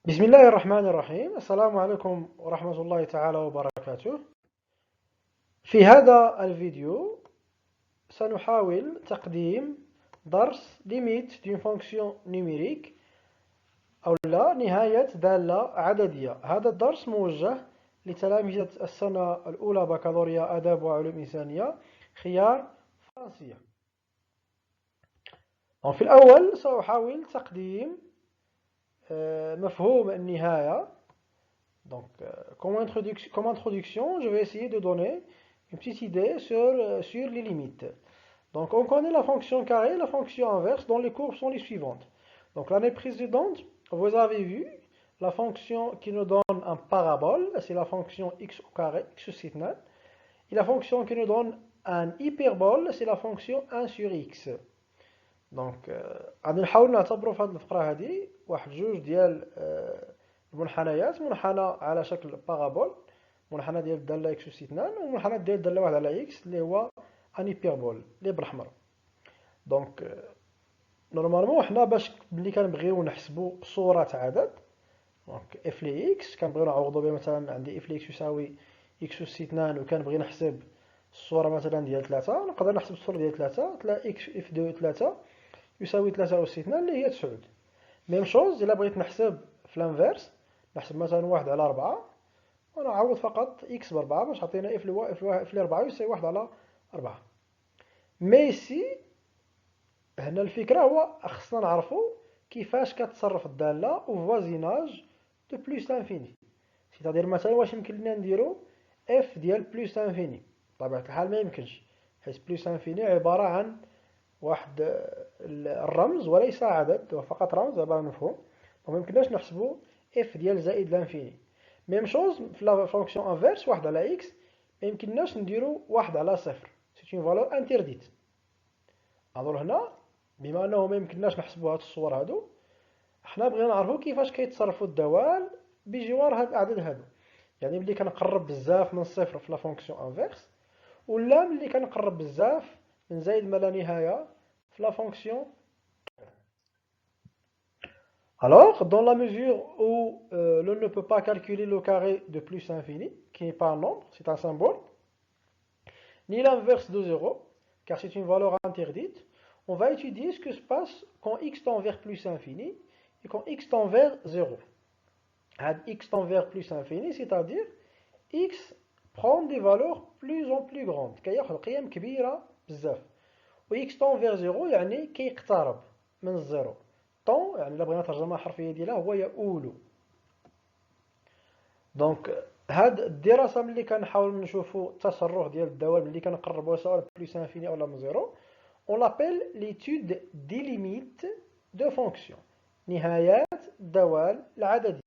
بسم الله الرحمن الرحيم. السلام عليكم ورحمة الله تعالى وبركاته. في هذا الفيديو سنحاول تقديم درس limite d'une fonction numérique أو لا نهاية دالة عددية. هذا الدرس موجه لتلامذة السنة الأولى بكالوريا آداب وعلوم إنسانية خيار فرنسية. في الأول سأحاول تقديم مفهوم النهاية. Donc, comme introduction, je vais essayer de donner une petite idée sur les limites. Donc, on connaît la fonction carré et la fonction inverse dont les courbes sont les suivantes. Donc, l'année précédente, vous avez vu la fonction qui nous donne un parabole, c'est la fonction x au carré, x sur 9. Et la fonction qui nous donne un hyperbole, c'est la fonction 1 sur x. دونك غادي نحاول نعتبروا في هذه الفقره هذه واحد جوج ديال المنحنيات، منحنى على شكل بارابول، منحنى ديال الداله اكس اس 2 ومنحنى ديال الداله واحد على اكس اللي هو ان هيبربول اللي بالاحمر. دونك نورمالمون حنا باش ملي كنبغيو نحسبوا صوره عدد، دونك اف لي اكس كنبغيو نعوضوا بها. مثلا عندي اف لي اكس يساوي اكس اس 2 وكنبغي نحسب الصوره مثلا ديال 3، نقدر نحسب الصوره ديال 3 تلا اكس اف 2 3 يساوي 3 أس 2 اللي هي 9. ميم شوز إلا بغيت نحسب في الانفيرس، نحسب مثلا 1 على 4 ونعوض فقط إكس ب4 باش تعطينا إف لي 4 يساوي 1 على 4. مي سي هنا الفكرة هو خصنا نعرفو كيفاش كتصرف الدالة أو فوازيناج دو بلوس لانفيني. سيتادير مثلا واش يمكن لنا نديرو اف ديال بلوس لانفيني؟ بطبيعة الحال ما يمكنش، حيت بلوس لانفيني عبارة عن واحد الرمز وليس عدد، هو فقط رمز عبارة عن مفهوم، وما يمكنناش نحسبوا اف ديال زائد لانفيني. ميم شوز في لا فونكسيون انفيرس، واحد على اكس ما يمكنناش نديرو واحد على صفر، سي اون فالور انترديت. الوغ هنا بما انه ما يمكنناش نحسبوا هاد الصور هادو، حنا بغينا نعرفوا كيفاش كيتصرفوا الدوال بجوار هاد الاعداد هادو. يعني ملي كنقرب بزاف من الصفر في لا فونكسيون انفيرس، ولا ملي كنقرب بزاف من زائد ما لا نهاية في la fonction. Alors, dans la mesure où l'on ne peut pas calculer le carré de plus infini, qui n'est pas un nombre, c'est un symbole, ni l'inverse de 0, car c'est une valeur interdite, on va étudier ce que se passe quand x tend vers plus infini et quand x tend vers 0. X tend vers plus infini, c'est-à-dire x prend des valeurs plus en plus grandes, كياخذ قيم كبيرة بزاف. و x tend vers 0 يعني كيقترب من الزيرو. طون يعني الا بغينا ترجمه حرفيه ديالها هو يؤول. دونك هاد الدراسه ملي كنحاول نشوفوا التصرف ديال الدوال ملي كنقربوا سواء بلوس انفيني اولا من زيرو، اون لابيل ليتود دي ليميت دو فونكسيون، نهايات الدوال العدديه.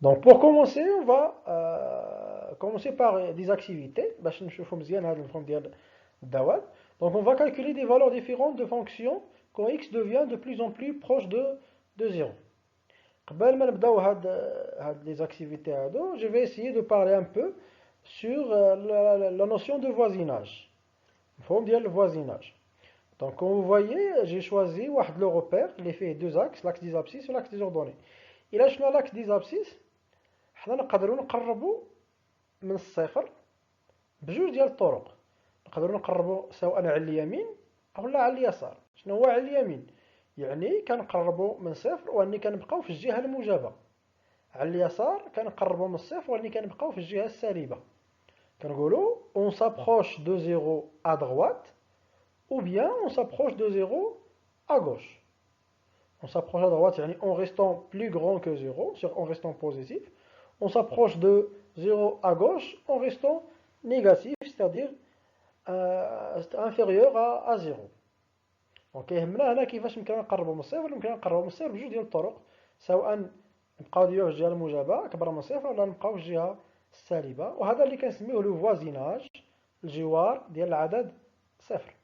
دونك بور كومونسي اون فا كومونسي باغ دي زاكتيفيتي باش نشوفوا مزيان هاد المفهوم ديال الدوال. دونك اون فا كالكولي دي فالور ديفيرونت دو فونكسيون quand x devient de plus en plus proche de 0. قبل ما نبداو هاد les activités هادو، je vais essayer de parler un peu sur la notion de voisinage. مفهوم ديال voisinage. Donc comme vous voyez, j'ai choisi واحد le repère اللي فيه deux axes, l'axe des abscisses و l'axe des ordonnées. إلا شفنا l'axe des abscisses، حنا نقدروا نقربوا من الصفر بجوج ديال الطرق. نقدروا نقربوا سواء على اليمين أو لا على اليسار. شنو هو على اليمين؟ يعني كنقربوا من صفر واني كنبقاو في الجهه الموجبه. على اليسار كنقربوا من الصفر واني كنبقاو في الجهه السالبه. كنقولوا on s'approche de 0 à droite ou bien on s'approche de 0 à gauche. On s'approche à droite يعني en restant plus grand que 0, en restant positif. On s'approche de 0 à gauche en restant négatif, c'est-à-dire inférieur à 0. دونك كيهمنا هنا كيفاش يمكن نقربوا من الصفر. يمكن نقربوا من الصفر بجوج ديال الطرق، سواء نبقاو ديما في الجهه الموجبه اكبر من الصفر ولا نبقاو في الجهه السالبه، وهذا اللي كنسميوه لو فوازيناج، الجوار ديال العدد صفر.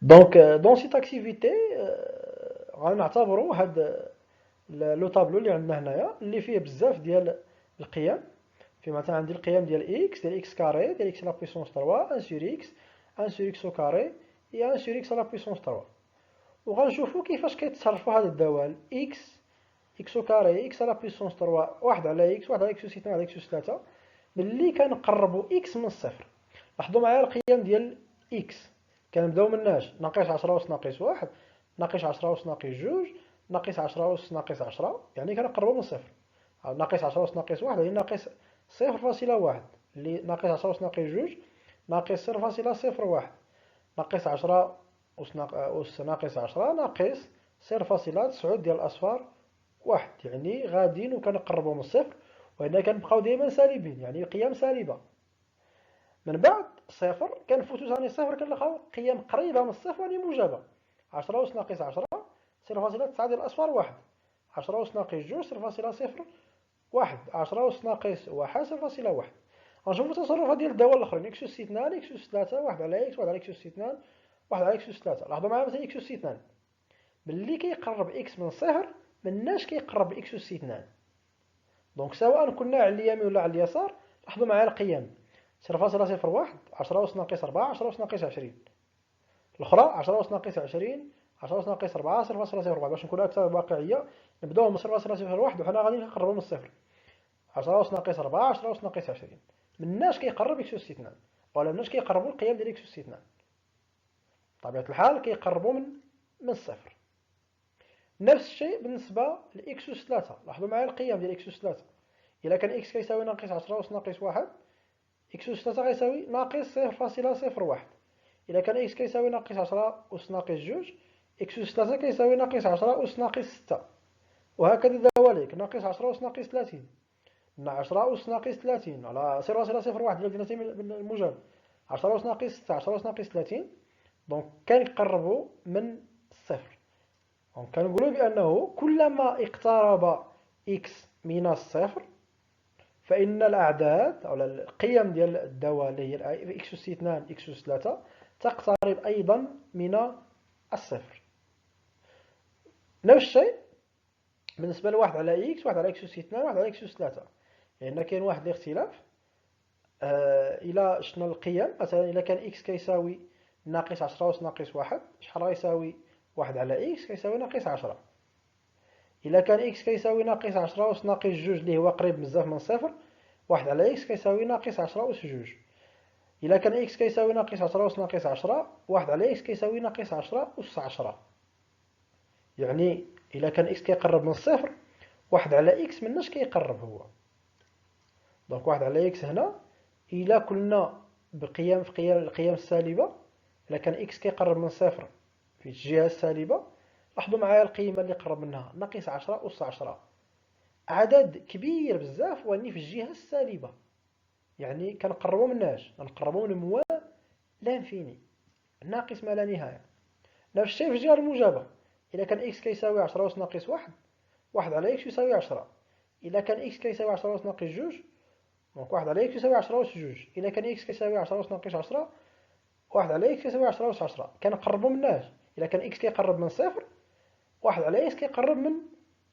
دونك دون سيت اكتيفيتي غنعتبروا هاد لو طابلو اللي عندنا هنايا اللي فيه بزاف ديال القيم. في مثلا عندي القيم ديال اكس كاري ديال اكس لا بويسونس 3 1 sur x 1 sur x au carré et 1 sur x à la puissance 3. وغنشوفوا كيفاش كيتصرفوا هاد الدوال اكس او كاري اكس على بويسونس 3 واحد على اكس واحد على اكس اس 2 على اكس اس 3 ملي كنقربوا اكس من الصفر. لاحظوا معايا القيم ديال اكس كنبداو مناش ناقص 10 أس ناقص 1 ناقص 10 أس ناقص 2 ناقص 10 أس ناقص 10 يعني كنقربوا من الصفر. ناقص 10 أس ناقص 1 يعني ناقص 0.1 اللي ناقص 10 أس ناقص 2 ناقص 0.01 ناقص 10 أس ناقص 10 ناقص 0.9 ديال الأصفار واحد، يعني غاديين وكنقربوا من الصفر وهنا كنبقاو دائما سالبين يعني قيم سالبة. من بعد صفر كنفوتو ثاني صفر كنلقاو قيم قريبة من الصفر يعني موجبة. 10 أس ناقص 10 0.9 ديال الأصفار واحد، 10 أس ناقص 2 0.01 10 أس ناقص 1 0.1. غنشوفو التصرفات ديال الدوال الاخرين اكس اس 2 اكس اس 3 1 على اكس 1 على اكس اس 2 1 على اكس اس 3. لاحظوا معايا مثلا اكس اس 2 ملي كيقرب اكس من صفر مناش كيقرب اكس اس 2. دونك سواء كنا على اليمين ولا على اليسار لاحظوا معايا القيم 0.01 10 أس ناقص 4 10 أس ناقص 20 الاخرى 10 أس ناقص 20 10 أس ناقص 4 0.04. باش نكونوا اكثر واقعيه نبداو من 0.01 وحنا غاديين نقربوا من الصفر. 10 أس ناقص 4 10 أس ناقص 20 مناش كيقرب اكس اس 2 ولا مناش كيقربوا القيم ديال اكس اس 2. بطبيعه الحال كيقربوا من الصفر. نفس الشيء بالنسبه لاكس اس 3. لاحظوا معايا القيم ديال اكس اس 3 الا كان اكس كيساوي ناقص 10 أس ناقص 1 اكس اس 3 غيساوي ناقص 0.01. الا كان اكس كيساوي ناقص 10 أس ناقص 2 اكس اس 3 كيساوي ناقص 10 أس ناقص 6 وهكذا دواليك ناقص 10 أس ناقص 30 10 أس ناقص 30 على 0.01 ديال الجنسين الموجب 10 أس ناقص 6 10 أس ناقص 30. دونك كنقربوا من الصفر. دونك كنقولوا بأنه كلما اقترب إكس من الصفر فإن الأعداد أو القيم ديال الدوال اللي هي إكس أس 2 إكس أس 3 تقترب أيضا من الصفر. نفس الشيء بالنسبة لواحد على إكس واحد على إكس أس 2 واحد على إكس أس 3 لأن كاين واحد الاختلاف. إلى شفنا القيم مثلا إلا كان إكس كيساوي ناقص 10 أس ناقص 1 شحال غيساوي واحد على إكس كيساوي ناقص 10. إلا كان إكس كيساوي ناقص 10 أس ناقص 2 اللي هو قريب بزاف من صفر واحد على إكس كيساوي ناقص 10 أس 2. إلا كان إكس كيساوي ناقص 10 أس ناقص 10 واحد على إكس كيساوي ناقص 10 أس 10. يعني إلا كان إكس كيقرب من الصفر واحد على إكس مناش كيقرب هو. دونك واحد على إكس هنا إلا كنا بقيم في القيم السالبة إلا كان إكس كيقرب من صفر في الجهة السالبة لاحظوا معايا القيمة اللي قرب منها ناقص 10 أس 10 عدد كبير بزاف واني في الجهة السالبة يعني كنقربوا مناش كنقربوا من موال لانفيني ناقص ما لا نهاية. نفس الشيء في الجهة الموجبة إلا كان إكس كيساوي 10 أس ناقص 1 واحد على إكس يساوي 10. إلا كان إكس كيساوي 10 أس ناقص 2 دونك واحد على إكس يساوي 10 أس 2. إلا كان إكس كيساوي 10 أس ناقص 10 واحد على إكس كيساوي 10 أس 10 كنقربوا مناش. إلا كان إكس كيقرب من صفر واحد على إكس كيقرب من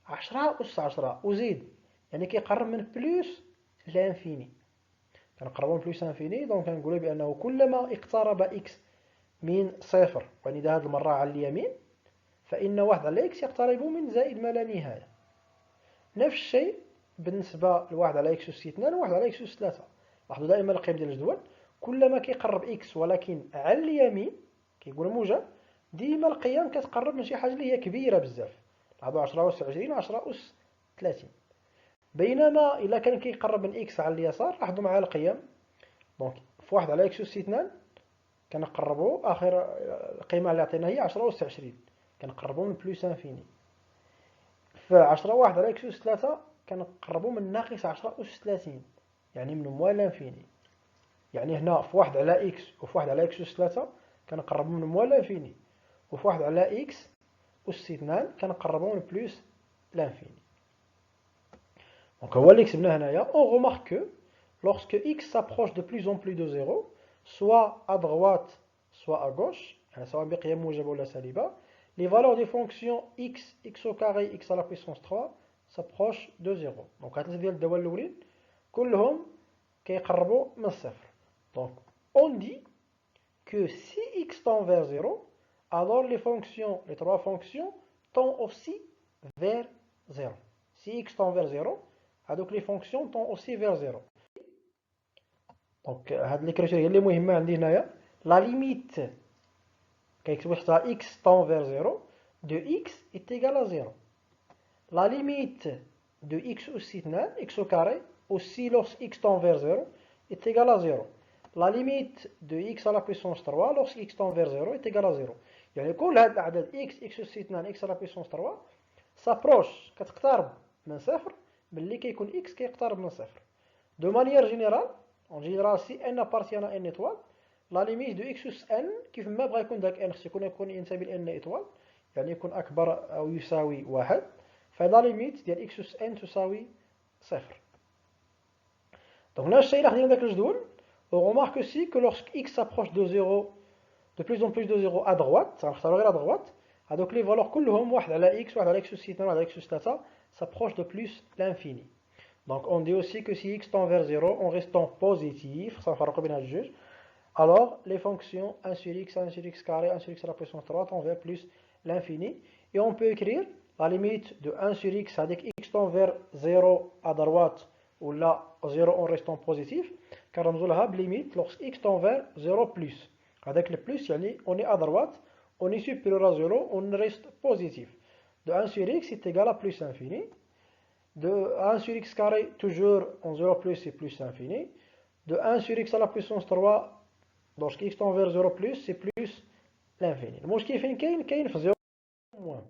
10 أس 10 وزيد يعني كيقرب من بلوس لانفيني. كنقربوا من بلوس انفيني دونك كنقولوا بأنه كلما اقترب إكس من صفر يعني هذه المرة على اليمين فإن واحد على إكس يقترب من زائد ما لا نهاية. نفس الشيء بالنسبة لواحد على إكس أس 2 وواحد على إكس أس 3. لاحظوا دائما القيم ديال الجدول كلما كيقرب إكس ولكن على اليمين كيقول موجب ديما القيم كتقرب من شي حاجة اللي هي كبيرة بزاف. لاحظوا 10 أس 20 10 أس 30. بينما إلا كان كيقرب من إكس على اليسار لاحظوا معايا القيم دونك في واحد على إكس أس 2 كنقربوا آخر القيمة اللي عطينا هي 10 أس 20 كنقربوا من بلوس انفيني. في 10 واحد على إكس أس 3 كنقربوا من ناقص 10 أس 30 يعني من موال لانفيني. يعني هنا في واحد على إكس وفي واحد على إكس أس 3 كنقربوا من موال لانفيني وفي واحد على إكس أس 2 كنقربوا من بلوس لانفيني. Donc هو اللي كتبنا هنايا on remarque que lorsque x s'approche de plus en plus de 0 soit à droite soit à gauche يعني سواء بقيم موجبة ولا سالبة les valeurs des fonctions x, x au carré, x à la puissance 3 s'approchent de 0. Donc هاد ديال الدوال الاولين كلهم كيقربوا من الصفر. Donc on dit que si x tend vers 0 alors les trois fonctions tendent aussi vers 0. Si x tend vers 0, donc les fonctions tendent aussi vers 0. Donc, هاد l'écriture هي اللي مهمة عندي هنايا. La limite كيكتبوا x tend vers 0 de x est égal à 0. La limite de x aussi 2, x au carré, aussi lorsque x tend vers 0, est égal à 0. La limite de x à la puissance 3 lorsque x tend vers 0 est égal à 0. يعني كل هاد الأعداد x, x أس 2, x à la puissance 3 s'approche كتقترب من صفر ملي كيكون x كيقترب من صفر. De manière générale, en général si n appartient à n étoile, la limite de x أس n كيف ما بغا يكون داك n خصو يكون ينتمي ل n étoile يعني يكون أكبر أو يساوي 1 فلا ليميت ديال x أس n تساوي صفر. Donc là الشيء اللي خدينا داك الجدول on remarque aussi que lorsque x s'approche de 0 de plus en plus de 0 à droite غنختارو غير à droite donc les valeurs كلهم 1 على x 1 على x أس 2 1 على x أس 3 s'approche de plus l'infini. Donc on dit aussi que si x tend vers 0 en restant positif, ça va بين هاد الجوج, alors les fonctions 1 sur x, 1 sur x carré, 1 sur x à la puissance 3 tend vers plus l'infini. Et on peut écrire la limite de 1 sur x, c'est-à-dire x tend vers 0 à droite ou là 0 en restant positif, car on a une limite lorsque x tend vers 0 plus. Avec le plus, on est à droite, on est supérieur à 0, on reste positif. De 1 sur x est égal à plus infini. De 1 sur x carré, toujours en 0 plus, c'est plus infini. De 1 sur x à la puissance 3, lorsque x tend vers 0 plus, c'est plus l'infini. Le qui fait qu'il 0 moins.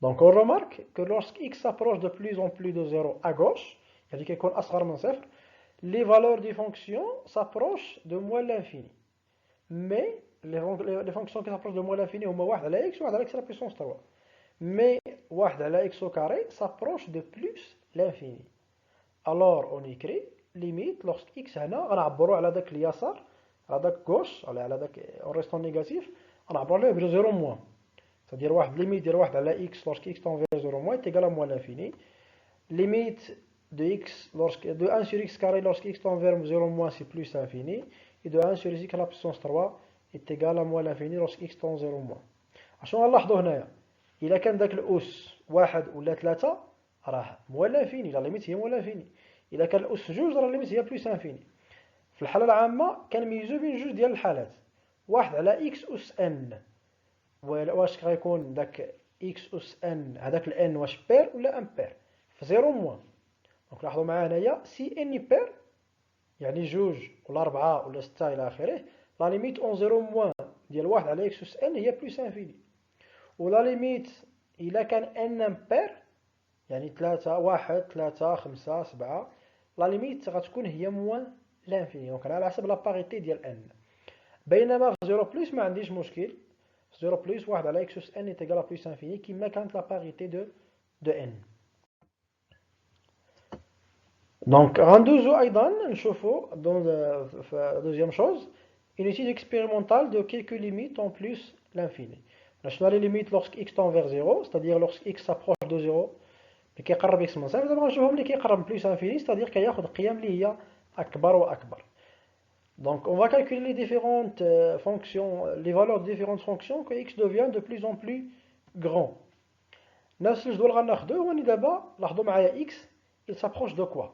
Donc on remarque que lorsque x s'approche de plus en plus de 0 à gauche, c'est-à-dire qu'il est les valeurs des fonctions s'approchent de moins l'infini. Mais les fonctions qui s'approchent de moins l'infini, sont 1 على x, 1 على x à la puissance 3. Mais 1 على x au carré s'approche de plus l'infini. Alors on écrit limite lorsque x هنا غنعبروا على داك اليسار على داك gauche على داك en restant négatif غنعبروا عليه ب 0 moins. C'est-à-dire واحد limite ديال 1 على x lorsque x tend vers 0 moins est égal à moins l'infini. Limite de x de 1 sur x carré lorsque x tend vers 0 moins c'est plus infini. Et de 1 sur x à la puissance 3 est égal à moins l'infini lorsque x tend 0 moins. اشنو غنلاحظوا هنايا إلا كان داك الأس 1 ولا 3 راه موال لانفيني لا ليميت هي موال لانفيني. إلا كان الأس 2 راه ليميت هي بلوس انفيني. في الحالة العامة كنميزو بين جوج ديال الحالات 1 على إكس أس إن واش غيكون داك إكس أس إن هذاك الإن واش بير ولا امبير في 0 موان. دونك لاحظوا معايا هنايا سي إني بير يعني جوج ولا 4 ولا 6 إلى آخره لا ليميت اون 0 موان ديال 1 على إكس أس إن هي بلوس انفيني. ولا ليميت إلا كان إن امبير يعني 3 1 3 5 7 لا ليميت غتكون هي موان لانفيني. دونك على حسب لا باريتي ديال ان. بينما في 0 بلس ما عنديش مشكل. في 0 بلس 1 على اكس اس ان ايتيغال بلس انفيني كما كانت لا باريتي دو ان. دونك غندوزو ايضا نشوفو دون دوزيام شوز une étude expérimentale de quelques limites en plus l'infini. شنو les limites lorsque x tend vers 0, c'est-à-dire lorsque x s'approche de 0 اللي كيقرب x من صفر. دابا غنشوفهم اللي كيقرب بلوس انفيني c'est-à-dire كياخذ قيم اللي هي اكبر واكبر. Donc on va calculer les différentes fonctions, les valeurs de différentes fonctions que x devient de plus en plus grand. نفس الجدول غناخدوه هو دابا لاحظوا معايا x il s'approche de quoi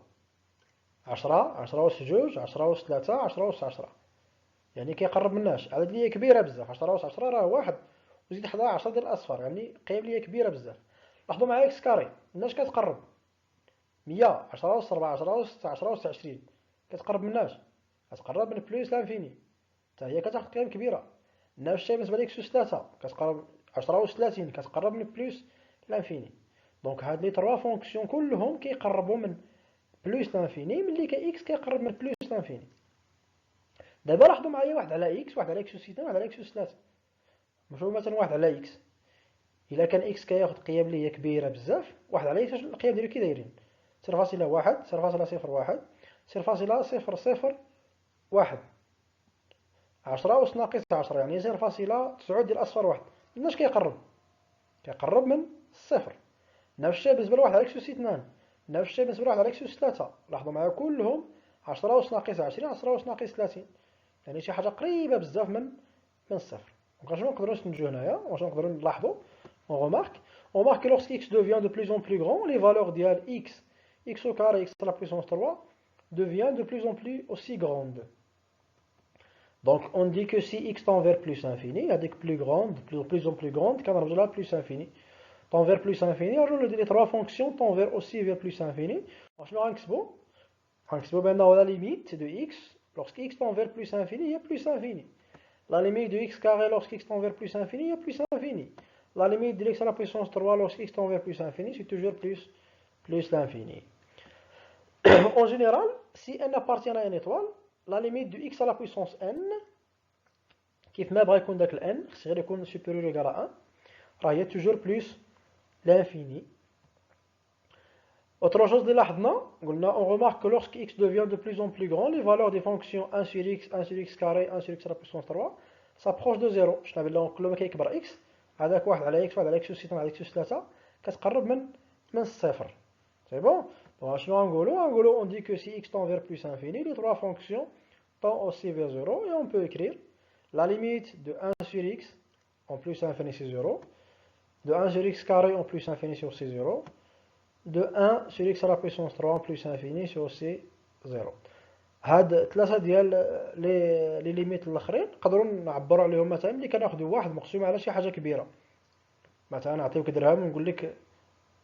10 10 أس 2 10 أس 3 10 أس 10 يعني كيقرب مناش عدد اللي هي كبيره بزاف 10 أس 10 راه واحد وزيد 11 ديال الاصفار يعني قيم اللي هي كبيره بزاف. لاحظوا معايا اكس كاري مناش كتقرب 100 10 أس 4 10 أس 10 أس 20 كتقرب مناش كتقرب من بلوس لانفيني حتى هي كتاخذ قيم كبيره. نفس الشيء بالنسبه لإكس أس 3 كتقرب 10 أس 30 كتقرب من بلوس لانفيني. دونك هاد لي 3 فونكسيون كلهم كيقربوا من بلوس لانفيني ملي اكس كيقرب من بلوس لانفيني. دابا لاحظوا معايا 1 على اكس 1 على اكس أس 2 1 على اكس أس 3 نشوفوا مثلا 1 على اكس الا كان اكس كياخذ قيم اللي هي كبيره بزاف 1 على اكس القيم ديالو كي دايرين 0.1 0.01 0.001 10 أس ناقص 10 يعني 0.9 ديال اصفر واحد مناش كيقرب من الصفر. نفس الشيء بالنسبه لواحد على اكس أس 2 نفس الشيء بالنسبه لواحد على اكس أس 3 لاحظوا معايا كلهم 10 أس ناقص 20 10 أس ناقص 30 يعني شي حاجه قريبه بزاف من الصفر. Donc, on remarque que lorsque x devient de plus en plus grand, les valeurs d'IAL x au carré, x à la puissance 3, devient de plus en plus aussi grande. Donc, on dit que si x tend vers plus infini, il y a des plus grandes, de plus en plus grandes, quand on a plus infini. Tend vers plus infini, alors les trois fonctions tendent vers aussi vers plus infini. Je la limite de x, lorsque x tend vers plus infini, il y a plus infini. La limite de x carré lorsque x tend vers plus infini, il y a plus infini. La limite de x à la puissance 3 lorsque x tend vers plus infini, c'est toujours plus l'infini. En général, si n appartient à une étoile, la limite de x à la puissance n, كيف ما بغى يكون داك n, خص غير يكون supérieur ou égal à 1, راه هي toujours plus l'infini. Autre chose اللي لاحظنا, on remarque que lorsque x devient de plus en plus grand, les valeurs des fonctions 1 sur x, 1 sur x carré, 1 sur x à la puissance 3 s'approchent de 0. شنو نقول لهم كل ما كيكبر x, هذاك 1 على x 1 على x أس 2 على x أس 3 كتقرب من الصفر. C'est bon? Donc شنو غنقولوا? On dit que si x tend vers plus infini, les trois fonctions tendent aussi vers 0 et on peut écrire la limite de 1 sur x en plus infini c'est 0, de 1 sur x carré en plus infini c'est aussi 0, de 1 sur x à la puissance 3 en plus infini c'est aussi 0. هاد ثلاثه ديال لي ليميت الاخرين نقدروا نعبروا عليهم مثلا ملي كناخذوا واحد مقسوم على شي حاجه كبيره. مثلا نعطيوك درهم ونقول لك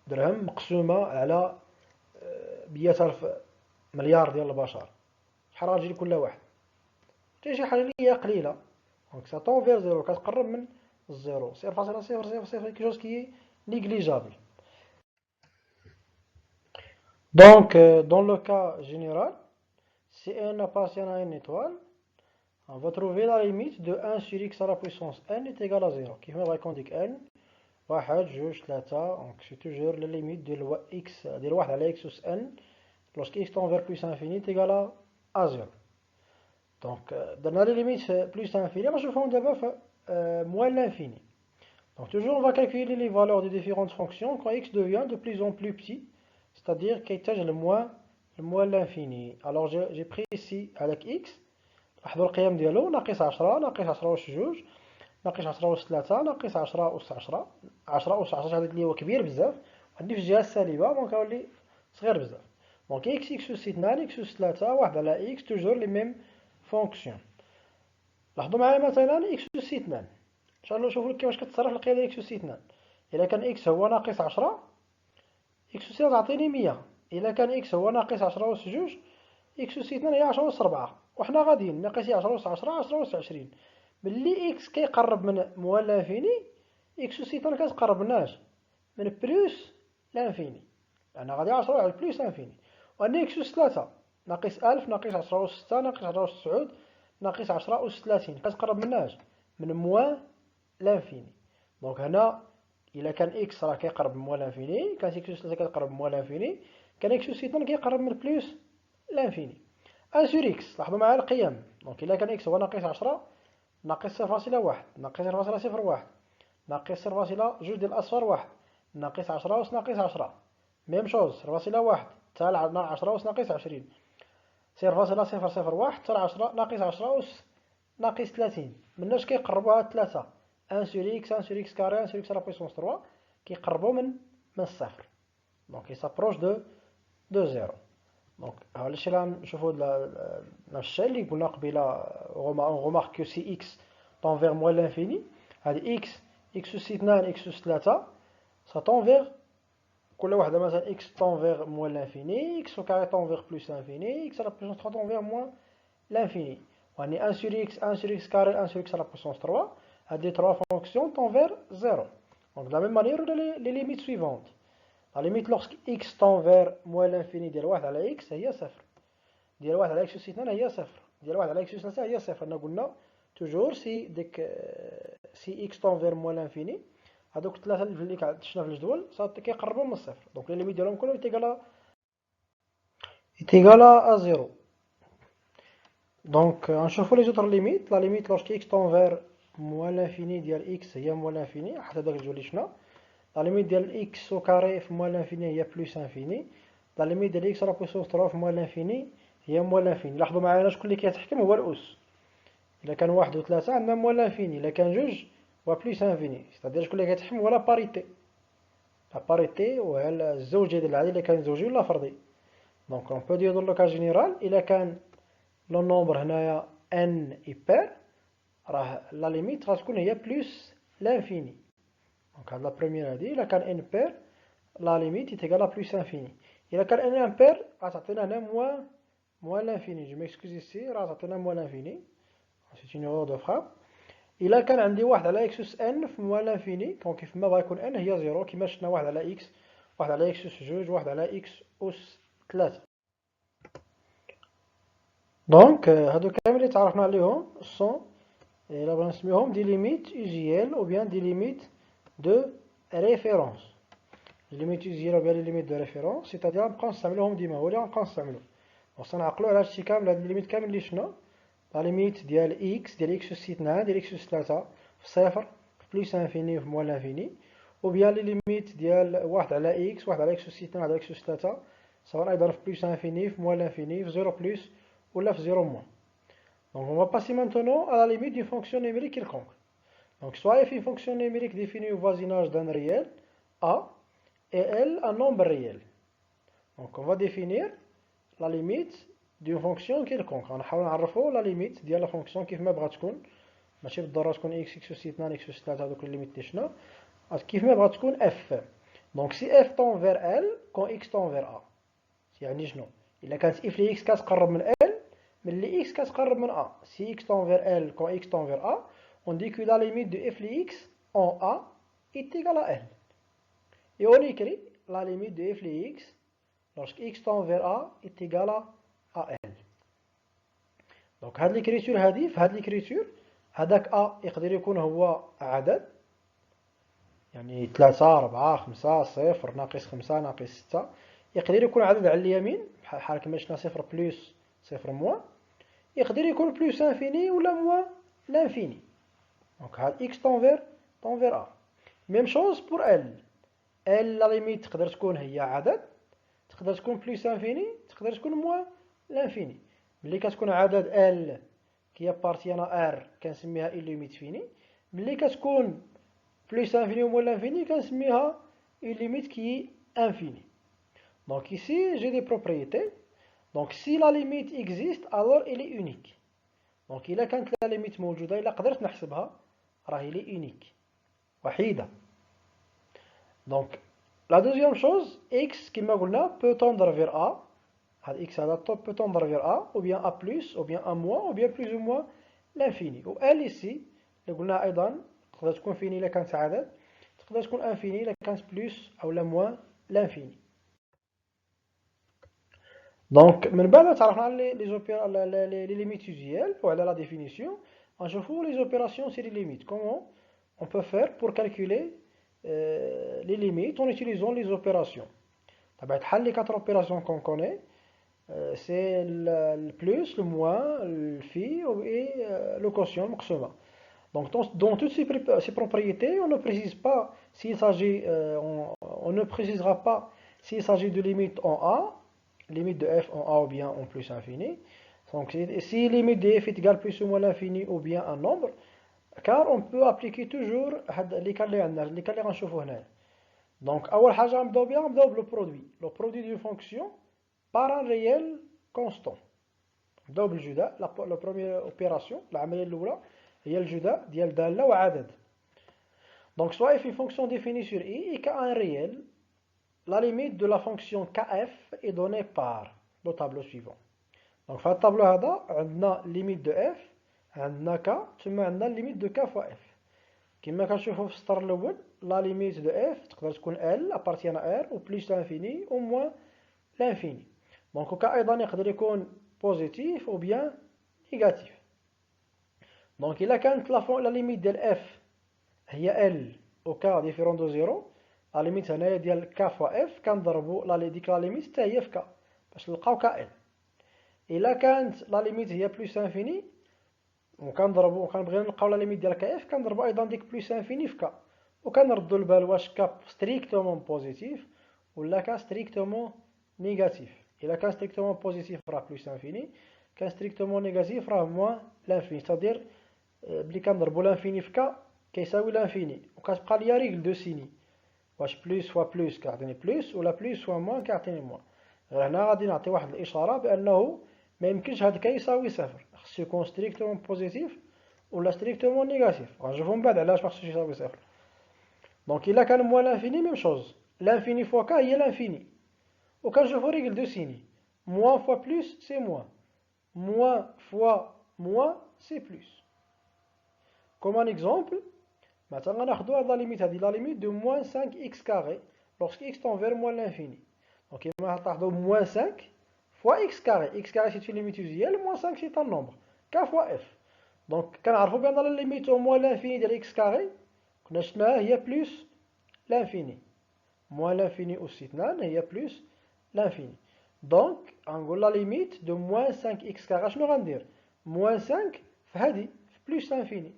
درهم مقسومه على 100,000 مليار ديال البشر، شحال غتجي لكل واحد؟ حتى شي حاجه اللي هي قليله، دونك سا طون فير زيرو، كتقرب من الزيرو، 0,000 كي جوج كي نيغليجابل. Donc, dans le cas général, si n appartient à une étoile, on va trouver la limite de 1 sur x à la puissance n est égal à 0. كيف ما بغا يكون ديك n 1 2 3، donc c'est toujours la limite de x ديال 1 على x أس n lorsque x tend vers plus infini est égal à 0. Donc, درنا les limites plus infini, غنشوفهم دابا في moins l'infini. Donc toujours on va calculer les valeurs des différentes fonctions quand x devient de plus en plus petit, c'est-à-dire كيتجه le moins l'infini. Alors j'ai pris ici avec x، لاحظوا القيم ديالو ناقص 10 ناقص 10 أس 2 ناقص 10 أس 3 ناقص 10 أس 10 10 أس 10 هذا اللي هو كبير بزاف، وعندي في الجهة السالبة دونك غيولي صغير بزاف. دونك x أس 2 x أس 3 1 على x toujours les mêmes fonctions. لاحظوا معايا مثلا x أس 2، ان شاء الله شوفوا كيفاش كتصرف القياده اكس أس 2. الا كان اكس هو ناقص 10 اكس أس 3 تعطيني 100، الا كان اكس هو ناقص 10 أس 2 اكس أس 2 هي 10 أس 4، وحنا غاديين ناقص 10 أس 10 10 أس 20. ملي اكس كيقرب من موال لانفيني اكس أس 2 كتقربناش من بلوس لانفيني، لان غادي 10 على بلوس انفيني. وان اكس أس 3 ناقص 1000 ناقص 10 أس 6 ناقص 10 أس 9 ناقص 10 أس 30 كتقرب مناش من موال l'infini. Donc هنا إلا كان x راه كيقرب من موال l'infini، كانت x أس 3 كتقرب من موال l'infini، كان x أس 2 كيقرب من بلوس l'infini. 1 sur x لاحظوا معايا القيم، دونك إلا كان x هو ناقص 10 ناقص 0.1 ناقص 0.01 ناقص 0.2 ديال الأصفر 1 ناقص 10 أس ناقص 10 ميم شوز 0.1 حتى 10 أس ناقص 20 0.001 حتى 10 ناقص 10 أس ناقص 30. مناش كيقربوا هاد الثلاثة 1 sur x 1 sur x carré 1 sur x à la puissance 3 كيقربوا من الصفر، دونك يسابروش دو زيرو. دونك هذا الشيء اللي غنشوفوا نفس الشيء اللي قلنا قبيله. on remarque que si x tend vers moins l'infini، هذه x أس 2 x أس 3 ça tend vers كل واحدة مثلا x tend vers moins l'infini، x au carré tend vers plus l'infini، x à la puissance 3 tend vers moins l'infini. وهني 1 sur x 1 sur x carré 1 sur x à la puissance 3 هذه trois fonctions tend vers 0. Donc de la même manière les limites suivantes. La limite lorsque x tend vers moins l'infini ديال 1 على x هي 0، ديال 1 على x أس 2 هي 0، ديال 1 على x أس 3 هي 0. حنا قلنا toujours si x tend vers moins l'infini هذوك الثلاثه اللي شفنا في الجدول كيقربوا من الصفر، دونك لي ليميت ديالهم كلهم égal à 0. Donc نشوفوا les autres limites. La limite lorsque x tend vers moins l'infini ديال x هي moins l'infini حتى داك الجدول اللي شفنا. La limite ديال x au carré في moins l'infini هي plus infini. La limite ديال x à la puissance 3 في moins l'infini هي moins l'infini. لاحظوا معايا شكون اللي كيتحكم هو الأس. إلا كان واحد وثلاثة عندنا موان لانفيني، إلا كان جوج هو بلوس انفيني، ستادير شكون اللي كتحم هو لا باريتي. لا باريتي وهي الزوجية ديال العدد إلا كان زوجي ولا فردي. دونك اون بو دير دو لو كا جينيرال إلا كان لو نومبر هنايا ان إيبار راه لا ليميت غتكون هي بلوس لانفيني. دونك هاد لا بروميير هادي إلا كان ان بير لا ليميت يتيكال ا بلوس انفيني. إلا كان ان امبير غتعطينا هنا موان لانفيني. جو ميكسكوز إيسي راه تعطينا موان لانفيني، سي اون ايرور دو فراب. إلا كان عندي واحد على إكس أس إن في موان لانفيني، دونك كيف ما غيكون إن هي زيرو كيما شفنا واحد على إكس، واحد على إكس أس جوج، واحد على إكس أس تلاتة. دونك هادو كامل اللي تعرفنا عليهم سون إلا بغينا نسميوهم دي ليميت أوزيال أو بيان دي ليميت دو ريفيرونس. لي ليميت أوزيال أو بيان لي ليميت دو ريفيرونس سيتادير غنبقاو نستعملوهم ديما، هو اللي غنبقاو نستعملو. خصنا نعقلو على هادشي كامل، هاد الليميت كامل اللي شفنا. لا ليميت ديال إكس ديال إكس أس 2 ديال إكس أس 3 في صفر في بلوس انفيني وفي موان لانفيني، و بيان لي ليميت ديال واحد على إكس، واحد على إكس أس 2 واحد على إكس أس 3 سواء أيضا في بلوس انفيني في موان لانفيني في زيرو بلوس ولا في زيرو موان. Donc on va passer maintenant à la limite d'une fonction numérique quelconque. Donc soit f est une fonction numérique définie au voisinage d'un réel a et L un nombre réel. Donc on va définir la limite d'une fonction quelconque. غنحاول نعرفوا la limite ديال la fonction كيف ما بغات تكون، ماشي بالضرورة تكون x x أس 2 x أس 3 هذوك الليميت اللي شفنا، كيف ما بغات تكون f. Donc si f tend vers L quand x tend vers A، يعني شنو؟ إلا كانت f ل x كتقرب من L ملي x كتقرب من A. Si x tend vers L quand x tend vers A, on dit que la limite de f de x en A est égale à L. Et on écrit la limite de f de x lorsque x tend vers A est égal à L. Donc هاد l'écriture هادي في هاد l'écriture هداك A يقدر يكون هو عدد، يعني 3 4 5 0 ناقص 5 ناقص 6، يقدر يكون عدد على اليمين بحال كما شفنا 0 بلس 0 موان، يقدر يكون بلوس انفيني ولا موان لانفيني. دونك هاد اكس طون فير ا. ميم شوز بور ال. ال لا ليميت تقدر تكون هي عدد، تقدر تكون بلوس انفيني، تقدر تكون موان لانفيني. ملي كتكون عدد ال كي بارتيانا ار كنسميها اون ليميت فيني، ملي كتكون بلوس انفيني و موان لانفيني كنسميها اون ليميت كي انفيني. Donc ici j'ai des propriétés. Donc si la limite existe alors elle est unique. Donc إلا كانت لا ليميت موجودة، إلا قدرت نحسبها راهي لي اونيك وحيدة. دونك لا دوزيام شوز x كما قلنا peut tendre vers A، هاد x هذا peut tendre vers A ou bien A plus ou bien A moins ou bien plus ou moins l'infini. و L ici اللي قلنا أيضا تقدر تكون فيني إلا كانت عدد، تقدر تكون انفيني إلا كانت بلوس أو لا موان l'infini. دونك من بعد تعرفنا على لي ليميت يوزيال وعلى لا ديفينيسيون، غنشوفوا لي زوبيراسيون سي لي ليميت. كومون on peut faire pour calculer les limites en utilisant les opérations. طبعا الحال les 4 opérations qu'on connaît, c'est le plus, le moins, le phi et le quotient مقسومة. Donc dans toutes ces propriétés, on ne précise pas s'il s'agit, on ne précisera pas s'il s'agit de limite en A, limite de f en A ou bien en plus infini. Donc si limite de f est égale plus ou moins l'infini ou bien un nombre, car on peut appliquer toujours les cas اللي غنشوفوا هنا. Donc أول حاجة غنبداو بها غنبداو بلو برودوي d'une fonction par un réel constant. نبداو بالجداء. la première opération العملية الأولى هي الجداء ديال دالة وعدد. Donc soit f est une fonction définie sur i et qu'a un réel, la limite de la fonction kf est donnée par le tableau suivant. Donc في هذا الطابلو هذا عندنا limite de f، عندنا k، ثم عندنا limite de k fois f. كما كنشوفوا في السطر الاول لا limite de f تقدر تكون l appartient à r ou plus l'infini ou moins l'infini. Donc k ايضا يقدر يكون positif ou bien négatif. Donc إلا كانت la limite ديال f هي l و k différent de 0، لا ليميت هنايا ديال k fois f كنضربوا ديك لا ليميت حتى هي في k باش نلقاو kl. إلا كانت لا ليميت هي بلوس انفيني وكنضربوا وكنبغيو نلقاو لا ليميت ديال كاف، كنضربوا ايضا ديك بلوس انفيني في كا، وكنردوا البال واش كا ستريكتومون بوزيتيف ولا كا ستريكتومون نيجاتيف. الا كان ستريكتومون بوزيتيف راه بلوس انفيني، كان ستريكتومون نيجاتيف راه موان لانفيني، c'est-à-dire ملي كنضربو لانفيني في ك كيساوي لانفيني، وكتبقى ليا ريغل دو سيني، واش بلوس فوا بلوس كيعطيني بلوس ولا بلوس فوا موان كيعطيني موان. غير هنا غادي نعطي واحد الاشاره بانه ما يمكنش هاد كا يساوي صفر، خصو يكون ستريكتومون بوزيتيف ولا ستريكتومون نيجاتيف، غنشوفو من بعد علاش ما خصوش يساوي صفر. دونك الا كان موان لانفيني ميم شوز، لانفيني فوا كا هي لانفيني، وكنشوفو ريغل دو سيني، موان فوا بلوس سي موان، موان فوا موان سي بلوس. كوم ان اكزومبل، مثلا غناخدو هاد لا ليميت هادي، لا ليميت دو موان 5 اكس كاري lorsque x tend vers moins l'infini. Donc كيما غتلاحظوا moins 5 fois x carré. X carré c'est une limite usuelle, moins 5 c'est un nombre. K fois f. Donc كنعرفوا بان لا ليميت au moins l'infini ديال x carré كنا شفناها هي بلس l'infini. Moins l'infini aussi 2 هي بلس l'infini. Donc غنقول لا ليميت دو moins 5 x carré شنو غندير؟ moins 5 في هادي في بلس l'infini.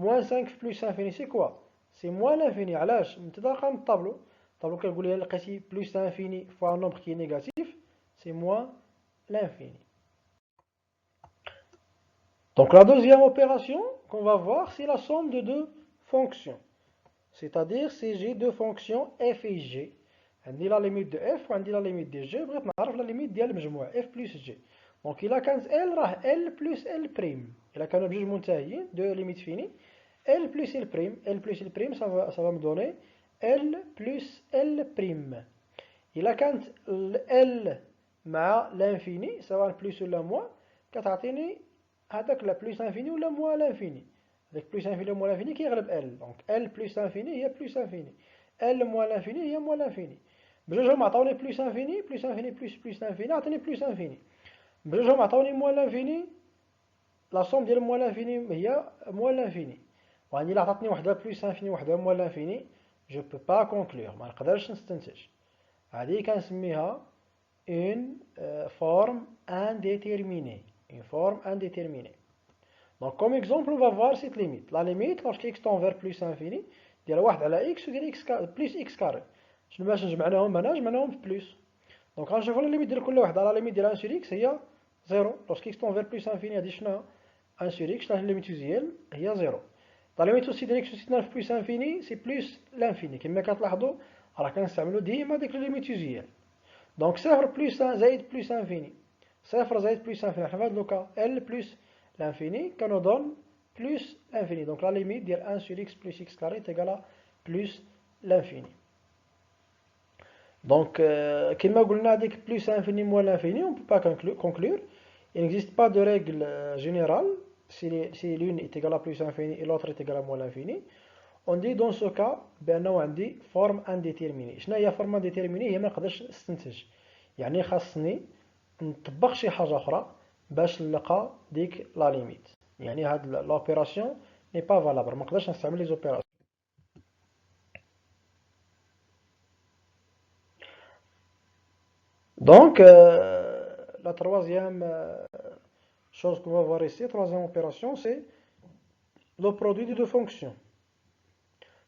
Moins 5 في بلس l'infini c'est quoi؟ C'est moins l'infini. علاش؟ من تلقى من الطابلو. الطابلو كيقول لي لقيتي بلس l'infini fois un nombre qui est négatif, c'est moins l'infini. Donc la deuxième opération qu'on va voir, c'est la somme de deux fonctions. C'est-à-dire si j'ai deux fonctions f et g. عندي la limite de f وعندي la limite de g. بغيت نعرف la limite ديال المجموع f plus g. Donc إلا كانت l راه l plus l prime. إلا كانوا بجوج منتهيين de limite finie, l plus l prime. l plus l prime ça va me donner l plus l prime. إلا كانت l مع l'infini سواء plus ولا moins كتعطيني هذاك لا بلس انفيني ولا موان لانفيني. هذاك بلس انفيني ولا موان لانفيني كيغلب ال. دونك ال بلس انفيني هي بلس انفيني، ال موان لانفيني هي موان لانفيني. بجوجهم عطاوني بلس انفيني، بلس انفيني بلس بلس انفيني عطيني بلس انفيني. بجوجهم عطاوني موان لانفيني، لا سوم ديال موان لانفيني هي موان لانفيني. وعندي الا عطاتني وحده بلس انفيني وحده موان لانفيني جو بو با كونكلور، ما نقدرش نستنتج. هذه كنسميها اون فورم انديتيرميني. Une forme indéterminée. Donc comme exemple, on va voir cette limite. La limite, lorsque x tend vers plus infini, ديال 1 على x وديال x plus x carré. شنو باش نجمعناهم هنا؟ جمعناهم بلس. دونك غنشوفوا لا ليميت ديال كل وحده. لا ليميت ديال 1 sur x هي 0. lorsque x tend vers plus infini هادي شنو 1 sur x، لا ليميت usuelle هي 0. لا ليميت aussi ديال x aussi في plus infini سي plus l'infini. كما كتلاحظوا راه كنستعملوا ديما ديك ليميت usuelle. دونك 0 plus 1 زائد plus infini. 0 زائد plus infini. حنا في هذا لوكا L plus l'infini كانو دون plus l'infini. Donc la limite ديال 1 sur x plus x carré est égale à plus l'infini. Donc كما قلنا ديك plus infini moins l'infini on ne peut pas conclure. Il n'existe pas de règle générale si l'une est égale à plus infini et l'autre est égale à moins l'infini. On dit dans ce cas بأنه عندي forme indéterminée. شنو هي forme indéterminée؟ هي ما نقدرش نستنتج، يعني خاصني نطبق شي حاجه اخرى باش نلقى ديك لا ليميت. يعني هاد لوبيراسيون ني با فالابل، ما نقدرش نستعمل لي زوبيراسيون. دونك la troisième chose qu'on va voir ici, troisième opération, c'est le produit de deux fonctions.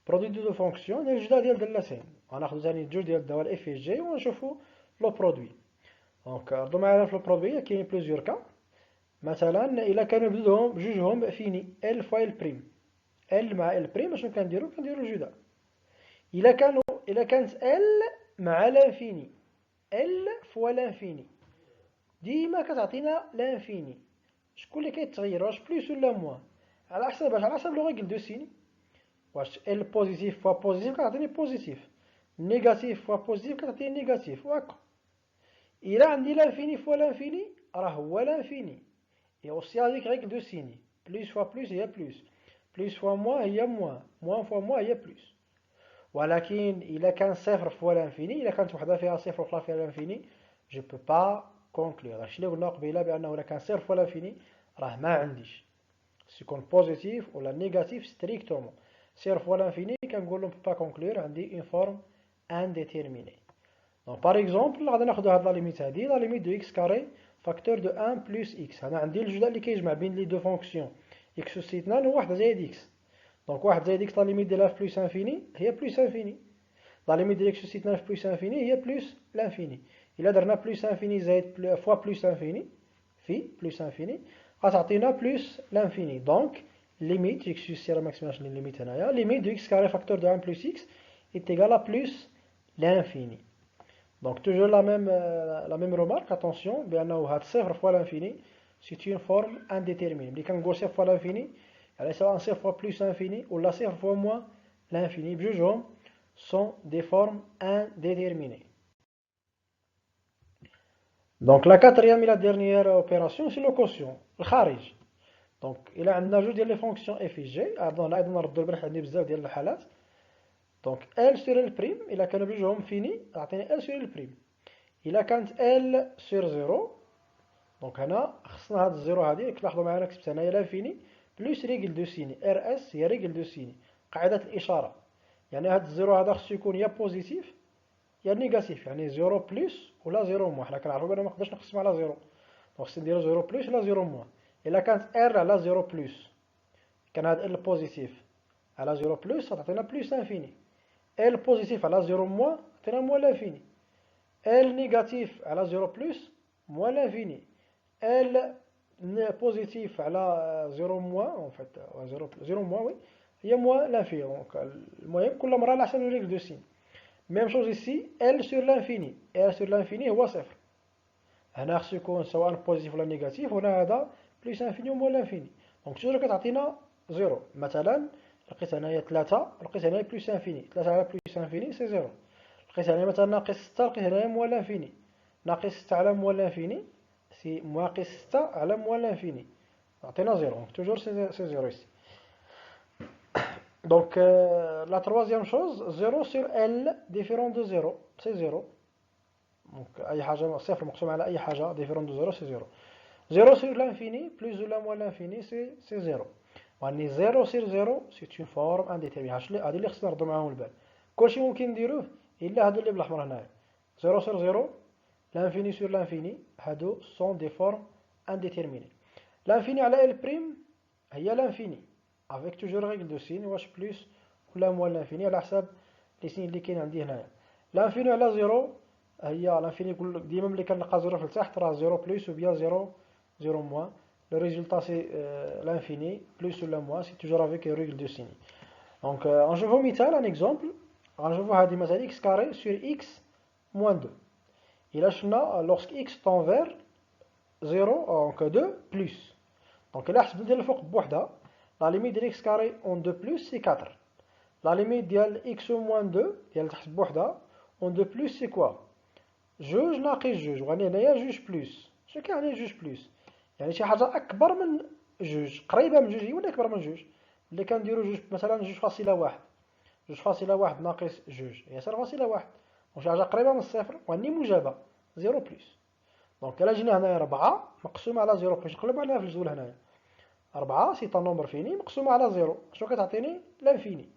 produit de deux fonctions هي الجدة ديال دالتين. غناخدو ثاني الجوج ديال الدوال اف جي ونشوفو لو برودوي. دونك ردو معايا في لو برودوي كاين بليزيور كا. مثلا الا كانوا بجوجهم فيني ال فوا ال بريم، ال مع ال بريم اشنو كنديرو؟ كنديرو جدا. الا كانت ال مع لانفيني، ال فوا لانفيني ديما كتعطينا لانفيني. شكون اللي كيتغير؟ واش بلوس ولا موان؟ على حسب لو ريغل دو سين. واش ال بوزيتيف فوا بوزيتيف كتعطيني بوزيتيف، نيجاتيف فوا بوزيتيف كتعطيني نيجاتيف، وهكا. الا عندي لانفيني فوا لانفيني راه هو لانفيني. Et aussi avec règle de signe. Plus fois plus, il y a plus. Plus fois moins, il y a moins. Moins fois moins, il y a plus. ولكن إذا كان صفر fois l'infini، إذا كانت وحدة فيها صفر وأخرى فيها l'infini، je peux pas conclure. هادشي اللي قلنا قبيلة بأنه إذا كان صفر fois l'infini راه ما عنديش. سيكون بوزيتيف ولا نيجاتيف ستريكتومون. صفر fois l'infini كنقولو on peut pas conclure عندي une forme indéterminée. Donc par exemple غادي ناخدو هاد لا ليميت هادي، لا ليميت دو x carré فاكتور دو 1 بلس x. انا عندي الجزء اللي كيجمع بين لي دو فونكسيون x أس 2 هو 1 زائد x. دونك 1 زائد x لا ليميت ديالها في بلس انفيني هي بلس انفيني، لا ليميت ديال x أس 2 في بلس انفيني هي بلس لانفيني. الا درنا بلس انفيني زائد فوا بلس انفيني في بلس انفيني غتعطينا بلس لانفيني. دونك limite x sus سير maximum عشان limite هنايا limite de x carré facteur de 1 plus x est égal à plus l'infini. Donc toujours la même remarque, attention, بأنه هاد صفر fois l'infini c'est une forme indéterminée. ملي كنقول صفر fois l'infini يعني سواء صفر fois plus l'infini ou la صفر fois moins l'infini بجوجهم sont des formes indéterminées. Donc la quatrième et la dernière opération c'est le quotient الخارج. دونك الى عندنا جوج ديال لي فونكسيون اف اي جي ايضا نردوا البال عندي بزاف ديال الحالات. دونك ال سور البريم الى كانوا بجوجهم فيني تعطيني ال سور البريم. الى كانت ال سور زيرو دونك هنا خصنا هاد الزيرو هادي كتلاحظوا معايا كتبت هنايا لانفيني بلوس ريغل دو سيني ار اس هي ريغل دو سيني قاعده الاشاره. يعني هاد الزيرو هذا خصو يكون يا بوزيتيف يا نيجاتيف يعني زيرو بلس ولا زيرو موان. حنا كنعرفوا بان ما نقدرش نقسم على زيرو دونك خصنا نديرو زيرو بلس ولا زيرو موان. إلا كانت R على 0 بلس كان هاد L بوزيتيف على 0 بلس غتعطينا بلس انفيني. L بوزيتيف على 0 موان عطينا موان لانفيني. L نيجاتيف على 0 بلس موان لانفيني. L بوزيتيف على 0 موان اون فيت 0 موان وي هي موان لانفيني. دونك المهم كل مرة على حسب الريغل دو سين. ميم شوز إيسي L سور لانفيني R سور لانفيني هو صفر. هنا خصو يكون سواء بوزيتيف ولا نيجاتيف. هنا هذا بلس انفيني وموان لانفيني. دونك توجور كتعطينا زيرو. مثلا لقيت هنايا 3 لقيت هنايا بلس انفيني 3 على بلس انفيني سي زيرو. لقيت هنايا مثلا ناقص 6 لقيت هنايا موان لانفيني. ناقص 6 على موان لانفيني سي ناقص 6 على موان لانفيني عطينا زيرو. دونك توجور سي زيرو ici. Donc la troisième chose 0 sur L différent de 0 c'est 0. Donc أي حاجة صفر مقسوم على أي حاجة différent de 0 c'est 0. 0 sur l'infini plus ou moins l'infini c'est 0. يعني 0 sur 0 c'est une forme indéterminée. هادي اللي خصنا نردو معاهم البال. كلشي ممكن نديروه إلا هادو اللي بالأحمر هنايا 0 sur 0 l'infini sur l'infini هادو sont des formes indéterminées. l'infini على L prime هي l'infini avec toujours règle de signe واش plus ولا moins l'infini على حساب لي سين اللي كاين عندي هنايا. l'infini على 0 هي l'infini ديما ملي كنلقى 0 في التحت راه 0 بلس و بيان 0 moins. Le résultat c'est l'infini, plus ou moins, c'est toujours avec une règle de signe. Donc je vous mets un exemple. Je vous dis مثلا x carré sur x moins 2. Et là, lorsque x tend vers 0, donc 2 plus. Donc là, je vais faire la limite de x carré en 2 plus, c'est 4. La limite de x moins 2, en 2 plus, c'est quoi? جوج ناقص جوج. وغادي هنايا جوج بلس. شنو كيعني جوج بلس؟ يعني شي حاجة أكبر من جوج قريبة من جوج هي ولا أكبر من جوج. اللي كنديرو جوج مثلا جوج فاصلة واحد. جوج فاصلة واحد ناقص جوج هي صفر فاصلة واحد. دونك شي حاجة قريبة من الصفر وهني موجبة زيرو بلس. دونك إلا جينا هنايا 4 مقسومة على زيرو بلس نقلب عليها في الجدول هنايا 4 سي طون نومبر فيني مقسومة على زيرو شنو كتعطيني لانفيني.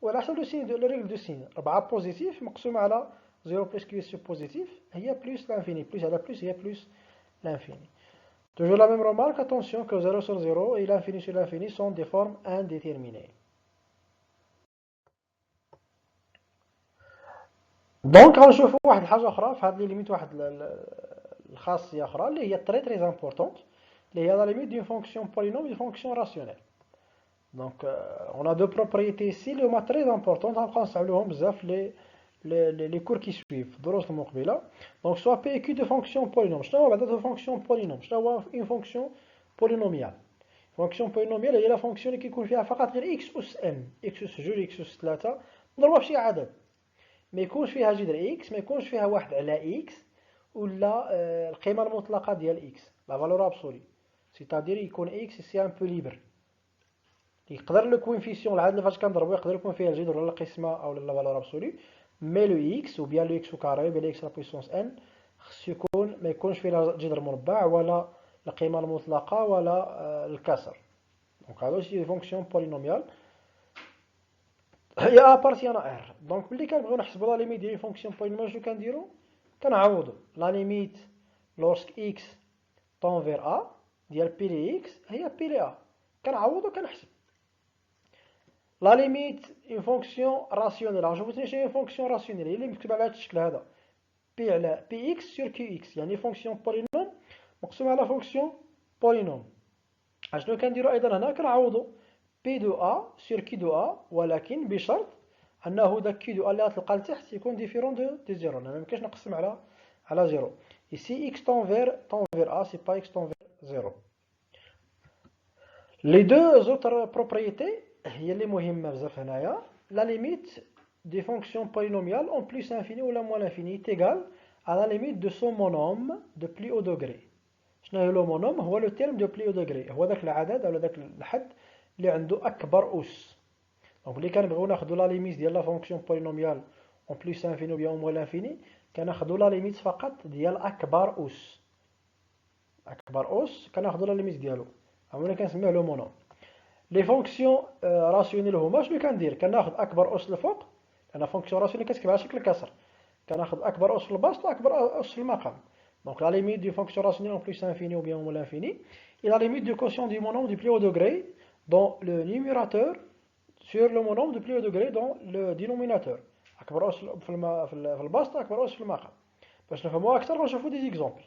وعلى حسب لو سين لو ريغل دو سين 4 بوزيتيف مقسومة على 0 plus qui est positif, il y a plus l'infini. Plus à la plus, il y a plus l'infini. Toujours la même remarque, attention que 0 sur 0 et l'infini sur l'infini sont des formes indéterminées. دونك غنشوفوا واحد الحاجة أخرى في هاد لي ليميت واحد الخاصية أخرى اللي هي تري تري امبورطونت اللي هي لا ليميت دون فونكسيون بولينوم دون فونكسيون راسيونيل. دونك on a deux propriétés ici اللي هما تري امبورطونت غنبقاو نستعملوهم بزاف les cours qui suivent الدروس المقبلة. donc soit P et Q de fonction polynôme. شنو هو بعدا de fonction polynôme؟ شنو هو une fonction polynomiale؟ fonction polynomiale هي لا فونكسيون اللي كيكون فيها فقط غير x أس n x أس جوج x أس ثلاثة نضربها فشي عدد ما يكونش فيها جذر x ما يكونش فيها واحد على x ولا القيمة المطلقة ديال x لا فالور ابسولي c'est-à-dire يكون x سي ان بو ليبر. يقدر لو كويفيسيون العدد اللي فاش كنضربو يقدر يكون فيها الجذر ولا القسمة او لا فالور ابسولي. مي لو x ou bien le x au carré ou bien le x à la puissance n خصو يكون ما يكونش فيه جذر مربع ولا القيمة المطلقة ولا الكسر. دونك هادو سي فونكسيون بولينوميال هي ابارتيان ار. دونك ملي كنبغيو نحسبو لا ليميت ديال فونكسيون بولينوميال شنو كنديرو؟ كنعوضو لا ليميت لورسك x طون فير a ديال بي لي x هي بي لي a كنعوضو كنحسب. لا ليميت اون فونكسيون راسيونيل. نشوفو ثاني شنو هي فونكسيون راسيونيل هي اللي مكتوبه على هذا الشكل هذا بي على بي اكس سور كيو اكس يعني فونكسيون بولينوم مقسومه على فونكسيون بولينوم. اشنو كنديرو ايضا هنا كنعوضو بي دو ا سور كي دو ا، ولكن بشرط انه داك كي دو ا اللي غتلقى لتحت يكون ديفيرون دو زيرو. انا ميمكنش نقسم على زيرو. ici x tend vers a, c'est pas x tend vers 0. Les deux autres propriétés هي اللي مهمة بزاف هنايا. La limite des fonctions polynomiales en plus infini ou la moins l'infini est égale à la limite de son monôme de plus haut degré. شنو هو لو مونوم؟ هو لو تيرم دو بلي او دوغري، هو داك العدد ولا داك الحد اللي عنده اكبر اس. دونك ملي كنبغيو ناخذ لا ليميت ديال لا فونكسيون بولينوميال اون بلس انفيني ou bien au moins l'infini، كناخذ لا ليميت فقط ديال اكبر اس. اكبر اس كناخذ لا ليميت ديالو، هما كنسميوه لو مونوم. لي فونكسيون راسيونيل هما شنو كندير؟ كناخذ اكبر اس الفوق، لان فونكسيون راسيونيل كتكتب على شكل كسر، كناخذ اكبر اس البسط واكبر اس المقام. Donc la limite d'une fonction rationnelle en plus infini ou bien au moins l'infini et la limite du quotient du monôme du plus haut degré dans le numérateur sur le monôme du plus haut degré dans le dénominateur. أكبر أس في البسط، أكبر أس في المقام. باش نفهموها أكثر غنشوفو دي زيكزومبل.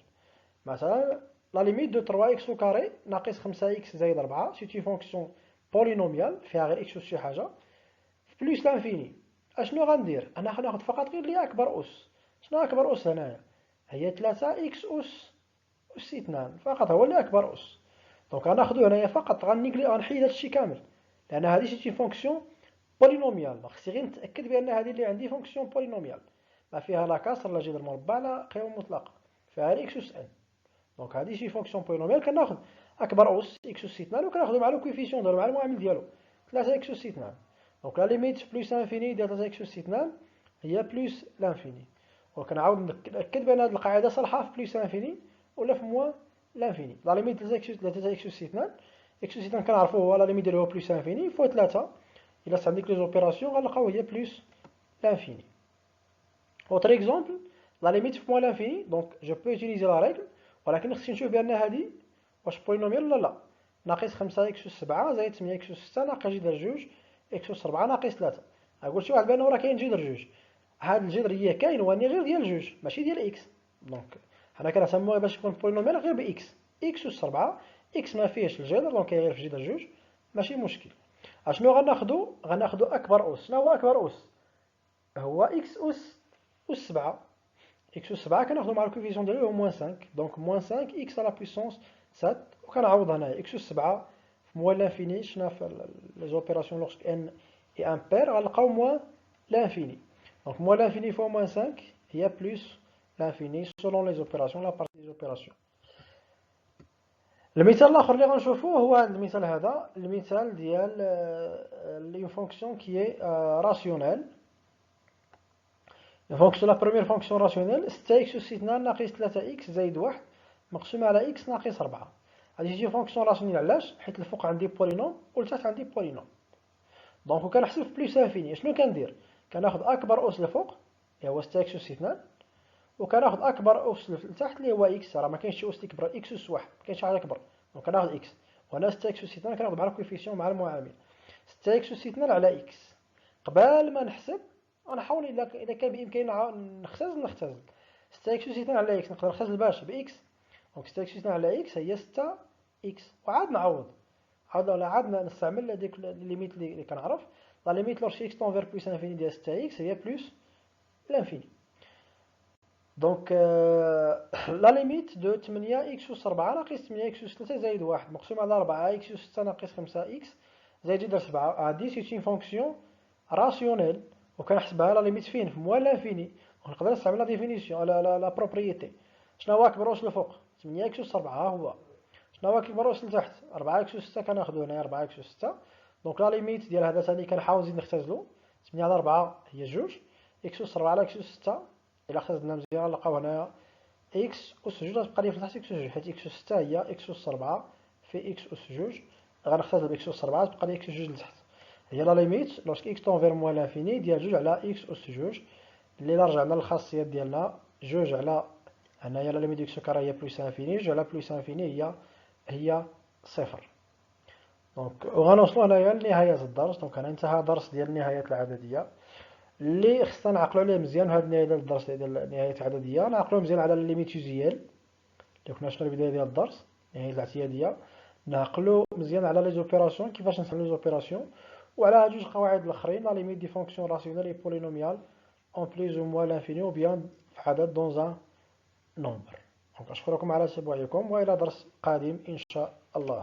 مثلا la limite de 3x au carré ناقص 5x زائد 4 c'est une fonction polynomiale فيها غير x أس شي حاجة بلس لانفيني. أشنو غندير؟ أنا غناخد فقط غير اللي أكبر أس. شنو أكبر أس هنايا؟ هي 3 إكس أس 2 فقط، هو اللي أكبر أس. دونك غناخدو هنايا فقط، غنحيد هادشي كامل، لأن هادي سيتي فونكسيون بولينوميال. خصني غير نتأكد بأن هادي اللي عندي فونكسيون بولينوميال، ما فيها لا كسر لا جذر مربع لا قيمة مطلقة، فيها غير إكس أس إن. دونك هادي شي فونكسيون بولينوميال كناخد أكبر أس إكس أس 2 وكناخدو مع لو كويفيسيون ديالو مع المعامل ديالو 3 إكس أس 2. دونك لا ليميت بلس انفيني ديال 3 إكس أس 2 هي بلس لانفيني. وكنعاود نتأكد بأن هذه القاعدة صالحة في بلس انفيني ولا في موان لانفيني. لا ليميت 3 إكس أس 2 إكس أس 2 كنعرفو هو لا ليميت ديالو هو بلس انفيني فوا 3. إلا استعملت لي زوبيراسيون غنلقاو هي بلس لانفيني. اوتر اكزومبل لا ليميت في موان لانفيني، دونك جو بو اوتيليزي لا ريغل، ولكن خصني نشوف بأن هذه واش بولينوميال ولا لا. ناقص 5 إكس أس 7 زائد 8 إكس أس 6 ناقص جذر 2 إكس أس 4 ناقص 3. غنقول شي واحد بأنه راه كاين جذر 2. هاد الجذر هي كاين واني غير ديال 2 ماشي ديال اكس. دونك حنا كنسموها باش يكون بولينوميال غير باكس. اكس أس 4 اكس ما فيهش الجذر، دونك غير في جذر 2 ماشي مشكل. اشنو غناخدو اكبر اس. شنو هو اكبر اس؟ هو اكس أس 7. اكس أس 7 كناخدو مع الكوفيسيون ديالو هو موان 5، دونك موان 5 اكس على بويسونس 7. وكنعوض هنايا اكس أس 7 في موان لانفيني شنا في لي زوبيراسيون لوغسك ان اي امبير غنلقاو موان لانفيني. Donc moins l'infini fois moins 5 هي plus l'infini selon les opérations la partie des opérations. المثال الاخر اللي غنشوفوه هو هذا المثال، هذا المثال ديال une fonction qui est rationnelle. la première fonction rationnelle 6x أس 2 ناقص 3x زائد 1 مقسوم على x ناقص 4. هذه هي فونكسيون راسيونيل. علاش؟ حيت الفوق عندي بولينوم والتحت عندي بولينوم. دونك وكنحسب في بلس انفيني شنو كندير؟ كناخذ اكبر اس الفوق اللي هو 6 اكس أس 2 وكناخذ اكبر اس لتحت اللي هو اكس. راه ما كاينش شي اس اللي كبر اكس أس 1، ما كاينش شي حاجه كبر. دونك كناخذ اكس وهنا 6 اكس أس 2 كناخذ مع الكويفيسيون مع المعامل 6 اكس أس 2 على اكس. قبل ما نحسب غنحاول اذا كان بامكاني نختزل 6 اكس أس 2 على اكس، نقدر نختزل باش باكس. دونك 6 اكس أس 2 على اكس هي 6 اكس، وعاد نعوض عاد نستعمل هذيك الليميت اللي كنعرف. لا ليميت لورش اكس طون فير بلس انفيني ديال 6 اكس هي بلس لانفيني. دونك لا ليميت دو 8 اكس أس 4 ناقص 8 اكس أس 3 زائد 1 مقسوم على 4 اكس أس 6 ناقص 5 اكس زائد جذر 7. هادي سي اون فونكسيون راسيونيل وكنحسبها لا ليميت فين في موال لانفيني. ونقدر نستعمل لا ديفينيسيون لا بروبريتي. شنو هو اكبر اس الفوق؟ 8 اكس أس 4 ها هو. شنو هو اكبر اس لتحت؟ 4 اكس أس 6 كناخذو هنا 4 اكس أس 6. دونك لا ليميت ديال هذا ثاني كنحاول نزيد نختزلو 8 على 4 هي 2 اكس أس 4 على اكس أس 6. الا اختزلنا مزيان نلقاو هنايا اكس أس 2 غتبقى لي في تحت اكس أس 2 حيت اكس أس 6 هي اكس أس 4 في اكس أس 2. غنختزل باكس أس 4 تبقى لي اكس أس 2 لتحت. هي لا ليميت لوrsque اكس طون فير موان لانفيني ديال 2 على اكس أس 2 اللي الا رجعنا للخاصيات ديالنا 2 على هنايا لا ليميت دو اكس كاري هي بلس انفيني 2 على بلس انفيني هي صفر. دونك وغنوصلوا هنايا لنهاية الدرس. دونك هنا انتهى درس ديال نهاية العددية اللي خصنا نعقلوا عليه مزيان. في هذه النهاية ديال الدرس ديال نهاية العددية نعقلوا مزيان على الليميت يوزيال اللي كنا شفنا في البداية ديال الدرس نهاية الاعتيادية. نعقلو مزيان على لي زوبيراسيون كيفاش نحلو لي زوبيراسيون، وعلى هاد جوج قواعد الاخرين لا ليميت دي فونكسيون راسيونيل اي بولينوميال اون بليز او موان لانفيني او بيان في عدد دون ان نومبر. دونك اشكركم على تبعكم والى درس قادم ان شاء الله.